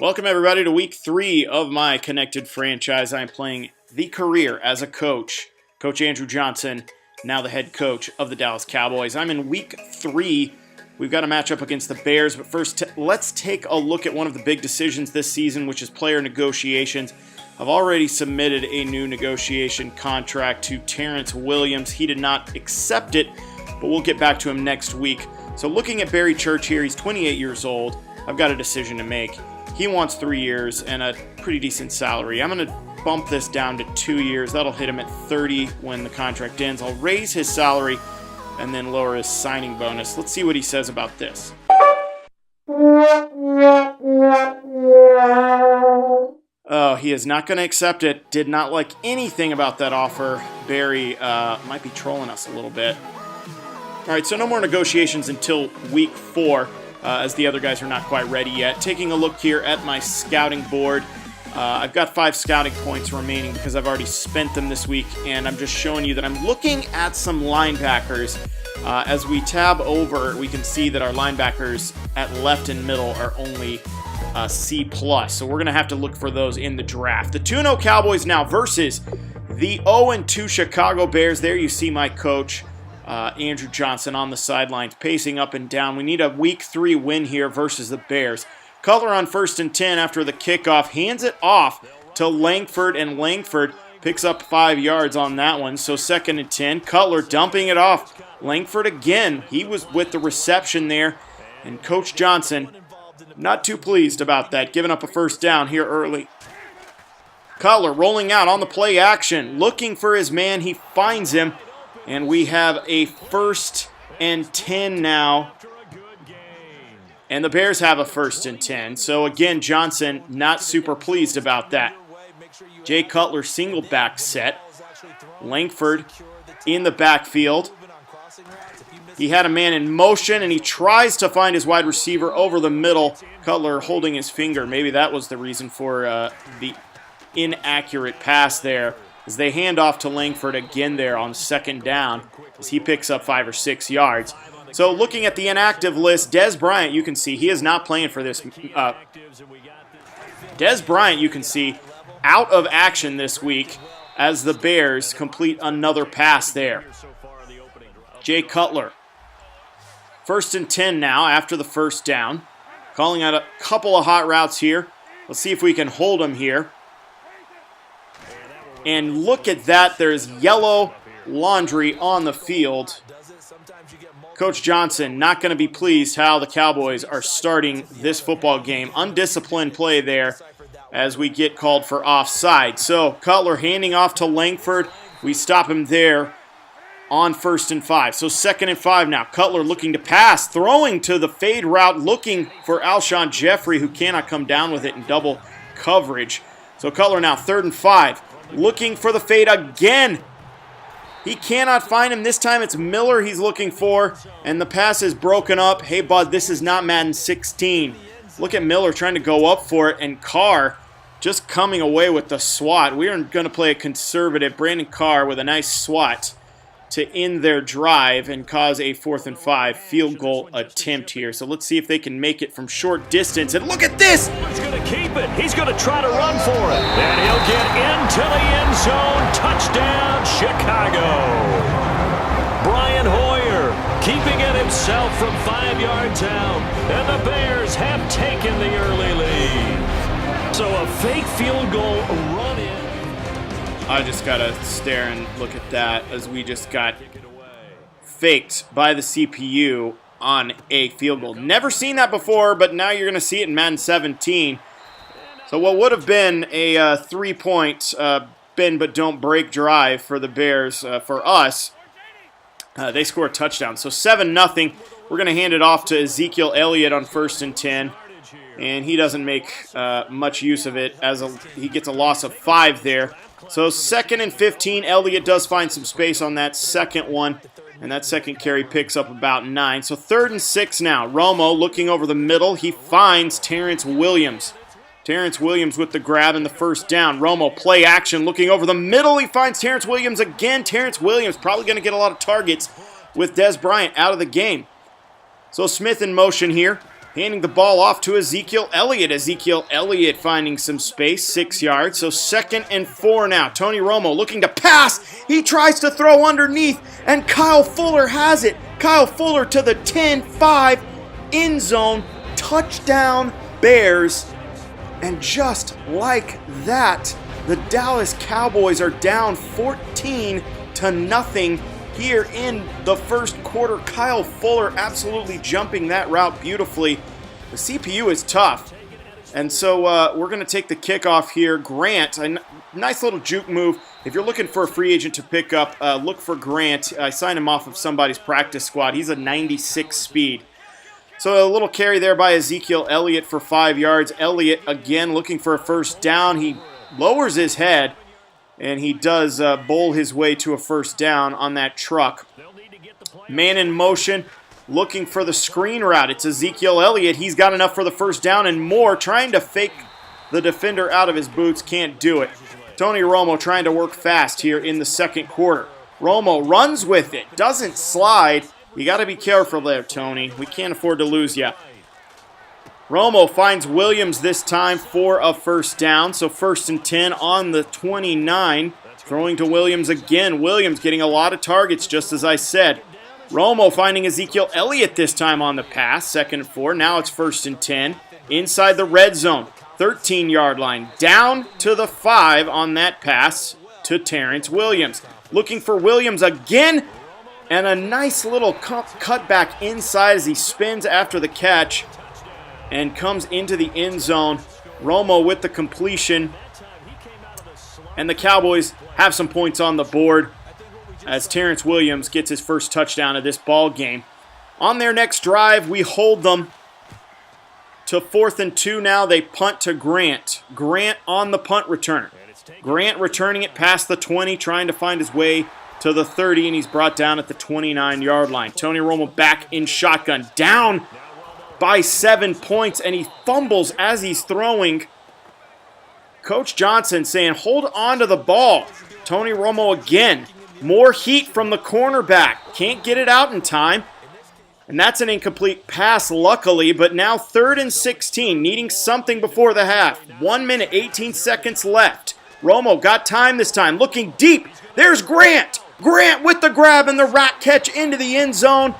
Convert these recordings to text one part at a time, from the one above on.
Welcome everybody to week 3 of my Connected franchise. I'm playing the career as a coach. Coach Andrew Johnson, now the head coach of the Dallas Cowboys. I'm in week 3. We've got a matchup against the Bears, but first let's take a look at one of the big decisions this season, which is player negotiations. I've already submitted a new negotiation contract to Terrence Williams. He did not accept it, but we'll get back to him next week. So looking at Barry Church here, he's 28 years old. I've got a decision to make. He wants 3 years and a pretty decent salary. I'm going to bump this down to 2 years. That'll hit him at 30 when the contract ends. I'll raise his salary and then lower his signing bonus. Let's see what he says about this. Oh, he is not going to accept it. Did not like anything about that offer. Barry might be trolling us a little bit. All right, so no more negotiations until week 4. As the other guys are not quite ready yet. Taking a look here at my scouting board, I've got 5 scouting points remaining because I've already spent them this week, and I'm just showing you that I'm looking at some linebackers. As we tab over, we can see that our linebackers at left and middle are only C+, so we're going to have to look for those in the draft. The 2-0 Cowboys now versus the 0-2 Chicago Bears. There you see my coach, Andrew Johnson, on the sidelines, pacing up and down. We need a week 3 win here versus the Bears. Cutler on 1st and 10 after the kickoff, hands it off to Langford, and Langford picks up 5 yards on that one. So 2nd and 10, Cutler dumping it off. Langford again, he was with the reception there, and Coach Johnson not too pleased about that, giving up a 1st down here early. Cutler rolling out on the play action, looking for his man. He finds him. And we have a 1st and 10 now. And the Bears have a 1st and 10. So again, Johnson not super pleased about that. Jay Cutler single back set. Langford in the backfield. He had a man in motion, and he tries to find his wide receiver over the middle. Cutler holding his finger. Maybe that was the reason for the inaccurate pass there, as they hand off to Langford again there on 2nd down, as he picks up 5 or 6 yards. So looking at the inactive list, Dez Bryant, you can see he is not playing for this. Dez Bryant, you can see, out of action this week as the Bears complete another pass there. Jay Cutler, 1st and 10 now after the 1st down. Calling out a couple of hot routes here. Let's see if we can hold him here. And look at that, there's yellow laundry on the field. Coach Johnson not going to be pleased how the Cowboys are starting this football game. Undisciplined play there as we get called for offside. So Cutler handing off to Langford. We stop him there on 1st and 5. So 2nd and 5 now. Cutler looking to pass, throwing to the fade route, looking for Alshon Jeffrey, who cannot come down with it in double coverage. So Cutler now 3rd and 5. Looking for the fade again. He cannot find him. This time it's Miller he's looking for, and the pass is broken up. Hey, bud, this is not Madden 16. Look at Miller trying to go up for it, and Carr just coming away with the swat. We are going to play a conservative. Brandon Carr with a nice swat to end their drive and cause a 4th and 5 field goal attempt here. So let's see if they can make it from short distance. And look at this! He's going to keep it. He's going to try to run for it. And he'll get into the end zone. Touchdown, Chicago. Brian Hoyer keeping it himself from 5 yards out. And the Bears have taken the early lead. So a fake field goal run in. I just got to stare and look at that as we just got faked by the CPU on a field goal. Never seen that before, but now you're going to see it in Madden 17. So what would have been a 3-point bend but don't break drive for the Bears, for us, they score a touchdown. So 7-0. We're going to hand it off to Ezekiel Elliott on 1st and 10. And he doesn't make much use of it as he gets a loss of 5 there. So 2nd and 15, Elliott does find some space on that second one, and that second carry picks up about 9. So 3rd and 6 now. Romo looking over the middle. He finds Terrence Williams. Terrence Williams with the grab and the 1st down. Romo play action looking over the middle. He finds Terrence Williams again. Terrence Williams probably going to get a lot of targets with Dez Bryant out of the game. So Smith in motion here. Handing the ball off to Ezekiel Elliott. Ezekiel Elliott finding some space, 6 yards. So 2nd and 4 now. Tony Romo looking to pass. He tries to throw underneath, and Kyle Fuller has it. Kyle Fuller to the 10-5 end zone. Touchdown, Bears. And just like that, the Dallas Cowboys are down 14-0 here in the first quarter. Kyle Fuller absolutely jumping that route beautifully. The CPU is tough. And so we're going to take the kickoff here. Grant, a nice little juke move. If you're looking for a free agent to pick up, look for Grant. I signed him off of somebody's practice squad. He's a 96 speed. So a little carry there by Ezekiel Elliott for 5 yards. Elliott, again, looking for a first down. He lowers his head, and he does bowl his way to a first down on that truck. Man in motion, looking for the screen route. It's Ezekiel Elliott. He's got enough for the first down and more. Trying to fake the defender out of his boots. Can't do it. Tony Romo trying to work fast here in the second quarter. Romo runs with it. Doesn't slide. You got to be careful there, Tony. We can't afford to lose you. Romo finds Williams this time for a first down. So 1st and 10 on the 29. Throwing to Williams again. Williams getting a lot of targets, just as I said. Romo finding Ezekiel Elliott this time on the pass. 2nd and 4. Now it's 1st and 10. Inside the red zone. 13-yard line. Down to the 5 on that pass to Terrence Williams. Looking for Williams again. And a nice little cutback inside as he spins after the catch and comes into the end zone. Romo with the completion. And the Cowboys have some points on the board as Terrence Williams gets his first touchdown of this ball game. On their next drive, we hold them to 4th and 2 now. They punt to Grant. Grant on the punt return. Grant returning it past the 20, trying to find his way to the 30, and he's brought down at the 29-yard line. Tony Romo back in shotgun, down by 7 points, and he fumbles as he's throwing. Coach Johnson saying, hold on to the ball. Tony Romo again. More heat from the cornerback. Can't get it out in time. And that's an incomplete pass, luckily, but now 3rd and 16, needing something before the half. 1 minute, 18 seconds left. Romo got time this time, looking deep. There's Grant. Grant with the grab and the rat catch into the end zone.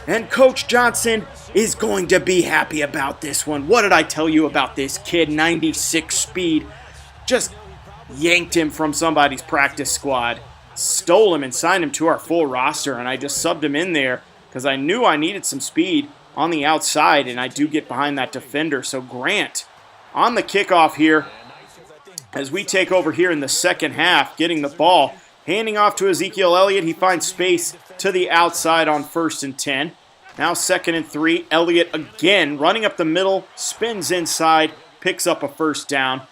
And Coach Johnson is going to be happy about this one. What did I tell you about this kid? 96 speed. Just yanked him from somebody's practice squad. Stole him and signed him to our full roster. And I just subbed him in there because I knew I needed some speed on the outside. And I do get behind that defender. So Grant on the kickoff here as we take over here in the second half, getting the ball. Handing off to Ezekiel Elliott. He finds space to the outside on 1st and 10. Now 2nd and 3. Elliott again running up the middle. Spins inside. Picks up a first down.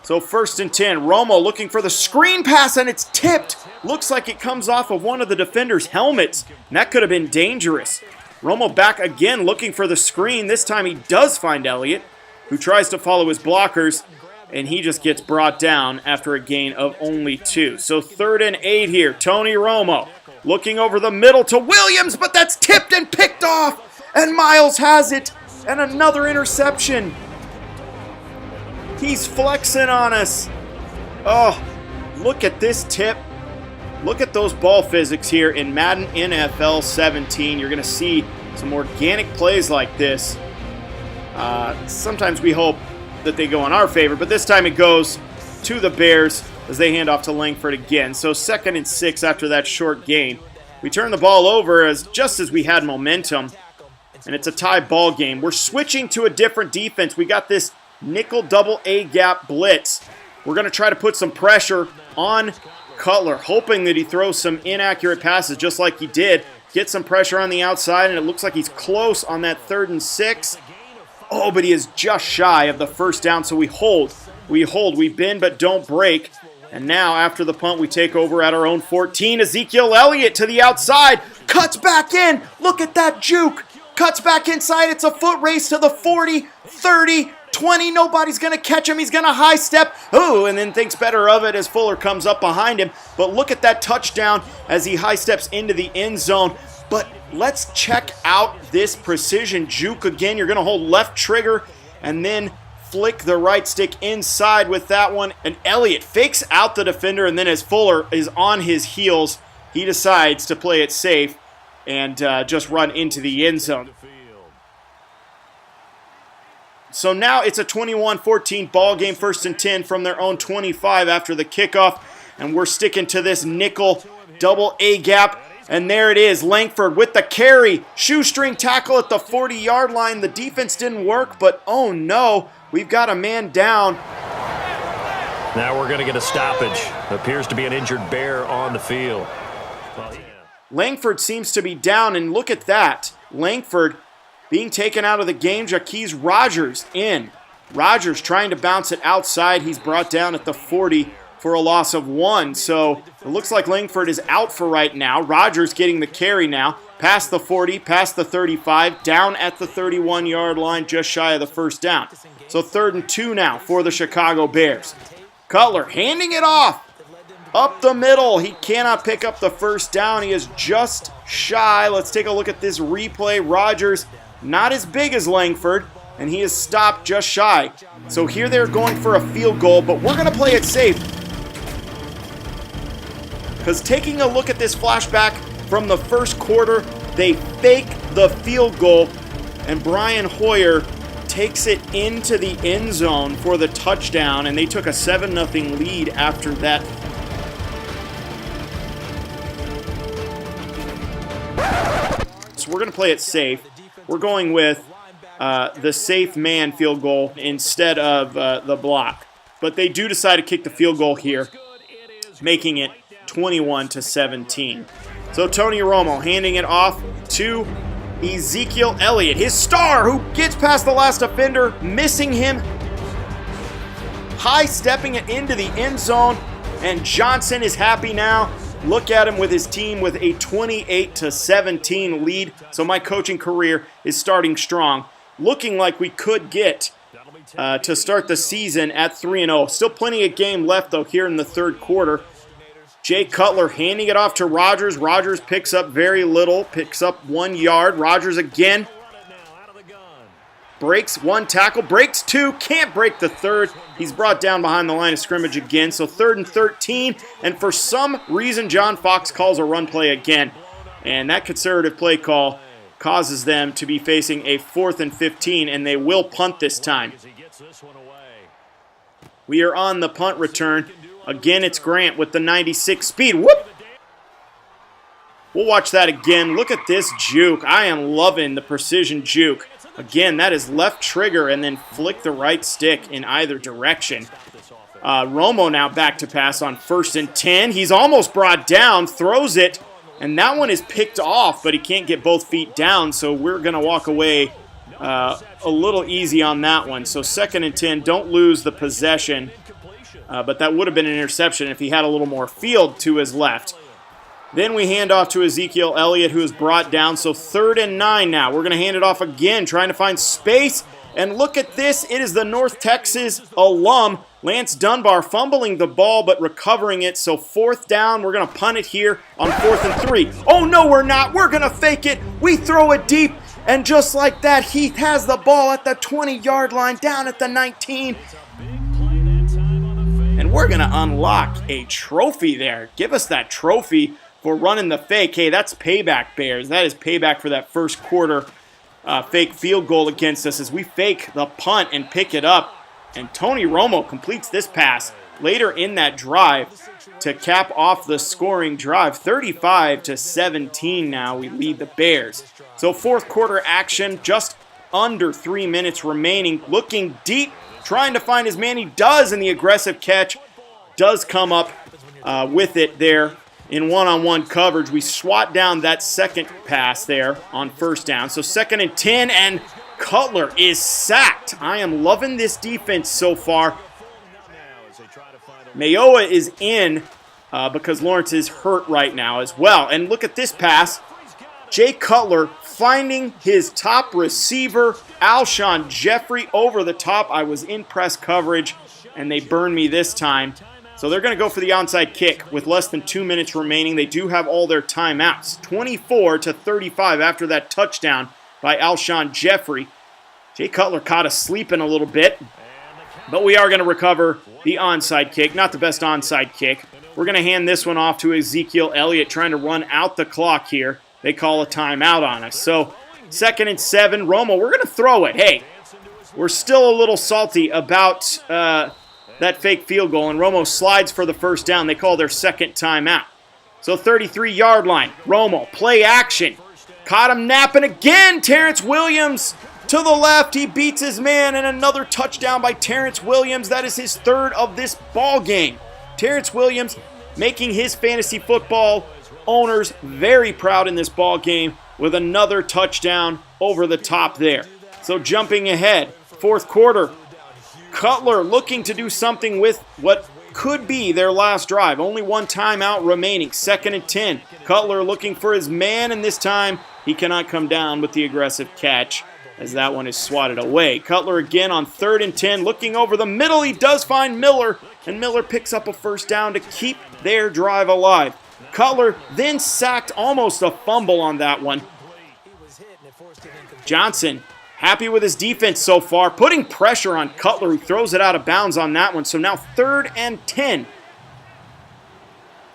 So 1st and 10. Romo looking for the screen pass, and it's tipped. Looks like it comes off of one of the defender's helmets. And that could have been dangerous. Romo back again looking for the screen. This time he does find Elliott, who tries to follow his blockers. And he just gets brought down after a gain of only 2. So 3rd and 8 here. Tony Romo looking over the middle to Williams, but that's tipped and picked off. And Miles has it. And another interception. He's flexing on us. Oh, look at this tip. Look at those ball physics here in Madden NFL 17. You're going to see some organic plays like this. Sometimes we hope that they go in our favor, but this time it goes to the Bears as they hand off to Langford again. So 2nd and 6 after that short gain. We turn the ball over just as we had momentum, and it's a tie ball game. We're switching to a different defense. We got this nickel double A gap blitz. We're going to try to put some pressure on Cutler, hoping that he throws some inaccurate passes just like he did. Get some pressure on the outside, and it looks like he's close on that 3rd and 6. Oh, but he is just shy of the first down, so we hold. We bend but don't break. And now, after the punt, we take over at our own 14. Ezekiel Elliott to the outside. Cuts back in. Look at that juke. Cuts back inside. It's a foot race to the 40, 30, 20. Nobody's going to catch him. He's going to high step. Oh, and then thinks better of it as Fuller comes up behind him. But look at that touchdown as he high steps into the end zone. But let's check out this precision juke again. You're going to hold left trigger and then flick the right stick inside with that one. And Elliott fakes out the defender, and then as Fuller is on his heels, he decides to play it safe and just run into the end zone. So now it's a 21-14 ball game, 1st and 10 from their own 25 after the kickoff. And we're sticking to this nickel double A gap. And there it is, Langford with the carry. Shoestring tackle at the 40-yard line. The defense didn't work, but oh no, we've got a man down. Now we're going to get a stoppage. Appears to be an injured Bear on the field. Langford seems to be down, and look at that. Langford being taken out of the game. Jaquez Rogers in. Rogers trying to bounce it outside. He's brought down at the 40 for a loss of 1. So it looks like Langford is out for right now. Rogers getting the carry now. Past the 40, past the 35, down at the 31-yard line, just shy of the first down. So 3rd and 2 now for the Chicago Bears. Cutler handing it off. Up the middle. He cannot pick up the first down. He is just shy. Let's take a look at this replay. Rogers not as big as Langford, and he is stopped just shy. So here they're going for a field goal, but we're going to play it safe. Because taking a look at this flashback from the first quarter, they fake the field goal, and Brian Hoyer takes it into the end zone for the touchdown, and they took a 7-0 lead after that. So we're going to play it safe. We're going with the safe man field goal instead of the block. But they do decide to kick the field goal here, making it 21-17. So Tony Romo handing it off to Ezekiel Elliott, his star, who gets past the last defender, missing him, high-stepping it into the end zone, and Johnson is happy now. Look at him with his team with a 28-17 lead. So my coaching career is starting strong. Looking like we could get to start the season at 3-0. Still plenty of game left, though, here in the third quarter. Jay Cutler handing it off to Rogers. Rogers picks up very little, picks up 1 yard. Rogers again. Breaks 1 tackle, breaks 2, can't break the 3rd. He's brought down behind the line of scrimmage again. So 3rd and 13, and for some reason John Fox calls a run play again. And that conservative play call causes them to be facing a 4th and 15, and they will punt this time. We are on the punt return. Again, it's Grant with the 96 speed. Whoop! We'll watch that again. Look at this juke. I am loving the precision juke. Again, that is left trigger and then flick the right stick in either direction. Romo now back to pass on 1st and 10. He's almost brought down, throws it, and that one is picked off, but he can't get both feet down, so we're going to walk away a little easy on that one. So 2nd and 10, don't lose the possession, but that would have been an interception if he had a little more field to his left. Then we hand off to Ezekiel Elliott, who is brought down. So 3rd and 9 now. We're going to hand it off again, trying to find space. And look at this. It is the North Texas alum, Lance Dunbar, fumbling the ball but recovering it. So 4th down. We're going to punt it here on 4th and 3. Oh, no, we're not. We're going to fake it. We throw it deep. And just like that, Heath has the ball at the 20-yard line, down at the 19. And we're going to unlock a trophy there. Give us that trophy for running the fake. Hey, that's payback, Bears. That is payback for that first quarter fake field goal against us as we fake the punt and pick it up. And Tony Romo completes this pass later in that drive to cap off the scoring drive. 35-17 now, we lead the Bears. So 4th quarter action, just under 3 minutes remaining. Looking deep, trying to find his man. He does, and the aggressive catch does come up with it there. In one-on-one coverage, we swat down that second pass there on 1st down. So 2nd and 10, and Cutler is sacked. I am loving this defense so far. Mayoa is in because Lawrence is hurt right now as well. And look at this pass. Jay Cutler finding his top receiver, Alshon Jeffrey, over the top. I was in press coverage, and they burned me this time. So they're going to go for the onside kick with less than 2 minutes remaining. They do have all their timeouts. 24-35 after that touchdown by Alshon Jeffrey. Jay Cutler caught us sleeping a little bit, but we are going to recover the onside kick. Not the best onside kick. We're going to hand this one off to Ezekiel Elliott, trying to run out the clock here. They call a timeout on us. So 2nd and 7. Romo, we're going to throw it. Hey, we're still a little salty about that fake field goal, and Romo slides for the first down. They call their second timeout. So 33-yard line. Romo, play action. Caught him napping again. Terrence Williams to the left. He beats his man, and another touchdown by Terrence Williams. That is his 3rd of this ball game. Terrence Williams making his fantasy football owners very proud in this ball game with another touchdown over the top there. So jumping ahead, 4th quarter, Cutler looking to do something with what could be their last drive. Only one timeout remaining. 2nd and 10. Cutler looking for his man, and this time he cannot come down with the aggressive catch as that one is swatted away. Cutler again on 3rd and 10. Looking over the middle, he does find Miller, and Miller picks up a first down to keep their drive alive. Cutler then sacked, almost a fumble on that one. Johnson happy with his defense so far, putting pressure on Cutler, who throws it out of bounds on that one. So now 3rd and 10.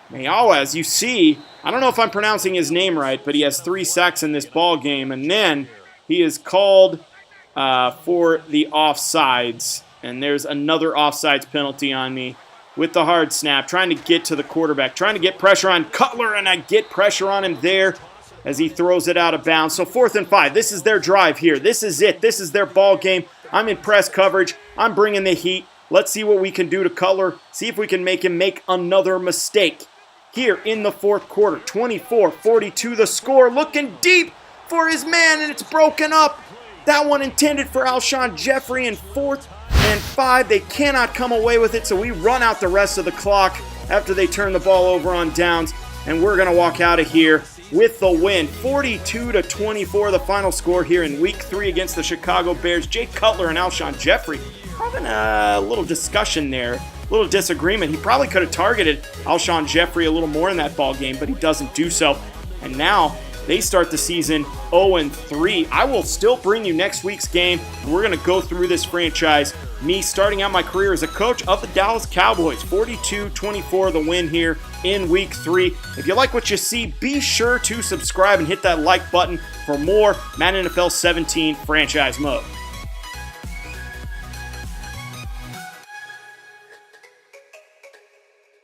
Mayala, as you see, I don't know if I'm pronouncing his name right, but he has 3 sacks in this ball game, and then he is called for the offsides, and there's another offsides penalty on me with the hard snap, trying to get to the quarterback, trying to get pressure on Cutler, and I get pressure on him there as he throws it out of bounds. So 4th and 5. This is their drive here. This is it. This is their ball game. I'm in press coverage. I'm bringing the heat. Let's see what we can do to Cutler. See if we can make him make another mistake. Here in the 4th quarter, 24-42 the score. Looking deep for his man, and it's broken up. That one intended for Alshon Jeffrey, in 4th and 5. They cannot come away with it, so we run out the rest of the clock after they turn the ball over on downs, and we're going to walk out of here with the win. 42-24 the final score here in Week 3 against the Chicago Bears. Jay Cutler and Alshon Jeffrey having a little discussion there, a little disagreement. He probably could have targeted Alshon Jeffrey a little more in that ball game, but he doesn't do so. And now they start the season 0-3. I will still bring you next week's game. We're going to go through this franchise. Me starting out my career as a coach of the Dallas Cowboys. 42-24 the win here in Week 3. If you like what you see, be sure to subscribe and hit that like button for more Madden NFL 17 franchise mode.